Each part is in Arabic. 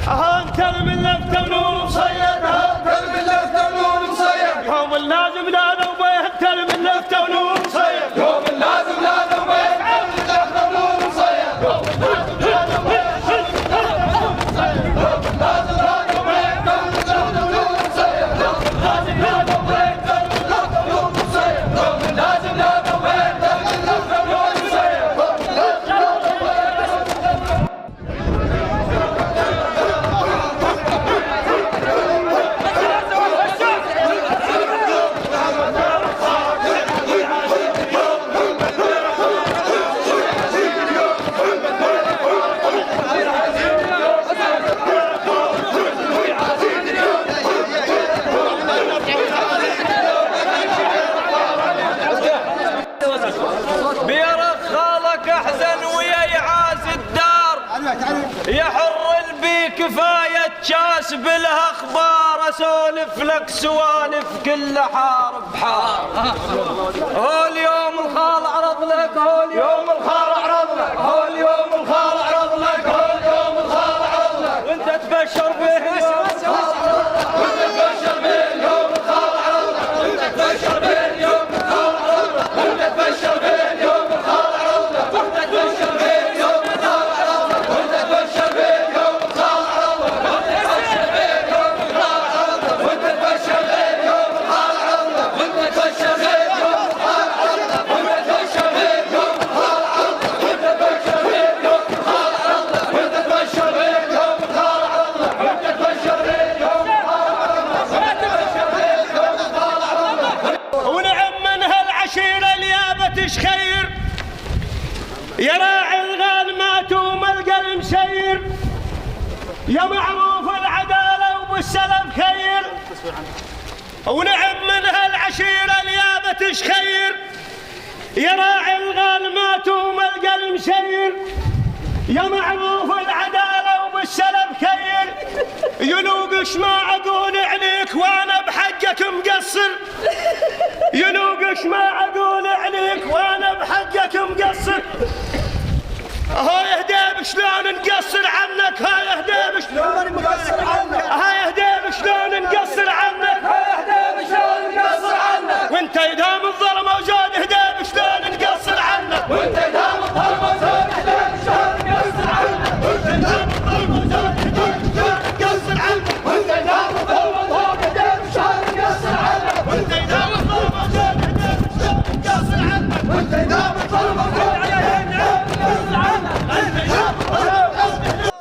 انت الملك تمنون مصيد، انت الملك تمنون مصيد، يوم اللازم لا نوبه انت الملك تمنون مصيد، يوم اللازم لا نوبه انت الملك تمنون مصيد، يوم اللازم لا نوبه انت الملك تمنون مصيد، يوم اللازم لا نوبه انت الملك تمنون مصيد، يوم اللازم لا نوبه انت الملك تمنون مصيد، يوم اللازم لا نوبه انت الملك تمنون مصيد. يحر البي كفاية كاسب لها اخبار، اسولف لك سوالف كل حار بحار. هو اليوم الخال عرض لك، هو اليوم الخال عرض لك، هو اليوم الخال عرض لك، هو اليوم الخال عرض لك، وانت تبشر به اليوم الخال عرض لك، وانت تبشر به اليوم الخال عرض لك، وانت تبشر به اليوم الخال عرض لك، وانت تبشر به اليوم الخال عرض لك، وانت تبشر به اليوم الخال عرض لك، وانت تبشر به اليوم الخال عرض لك، وانت تبشر به اليوم الخال عرض لك، وانت تبشر به اليوم الخال عرض لك، وانت تبشر به اليوم الخال عرض لك، وانت تبشر به اليوم الخال عرض لك، وانت تبشر به اليوم الخال عرض لك، وانت تبشر به اليوم الخال عرض لك، وانت تبشر به اليوم الخال عرض لك. ونعم من هالعشيرة اليابة تشخير، يا راعي الغال ما توم القلم سير، يا معروف العدالة وبالسلف خير. ونعم من هالعشيرة اليابة تشخير، يا راعي الغال ما توم القلم سير، يا معروف العدالة وبالسلف خير. ينوقش ما اقول عليك وانا بحقك مقصر، ينوقش ما اقول عليك وانا بحقك مقصر. هاي هديب شلون نقصر عنك، هاي هديب شلون نقصر عنك، هاي هديب شلون نقصر عنك، هاي هديب شلون نقصر عنك، وانت يدام الظلم وزاد هديب شلون نقصر عنك، وانت يدام الظلم وزاد هديب شلون نقصر عنك، وانت يدام الظلم وزاد هديب شلون نقصر عنك، وانت يدام الظلم وزاد هديب شلون نقصر عنك، وانت يدام الظلم وزاد هديب شلون نقصر عنك، وانت يدام الظلم وزاد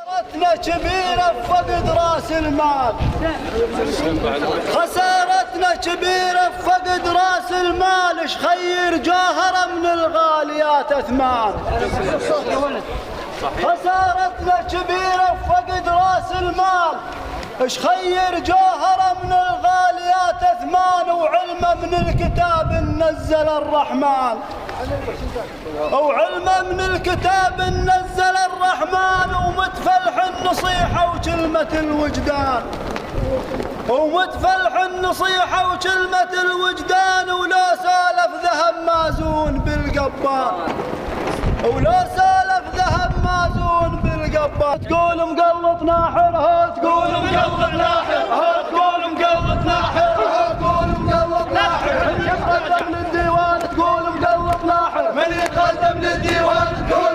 خسارتنا كبيرة بفقد راس المال، خسارتنا كبيرة بفقد راس المال، اش خير جوهرة من الغاليات اثمان. خسارتنا كبيرة بفقد راس المال، اش خير جوهرة من الغاليات اثمان، وعلمه من الكتاب نزل الرحمن، وعلمه من الكتاب نزل الرحمن، ومتفلح النصيحة وكل كلمة الوجدان، ومتفلح النصيحة وكلمة الوجدان، ولو سالف ذهب مازون بالقبان، ولو سالف ذهب مازون بالقبان. تقول مقلط ناحر، هو تقول مقلط ناحر، هو تقول مقلط ناحر، هو تقول مقلط ناحر. من يتقدم للديوان تقول مقلط ناحر، من يتقدم للديوان تقول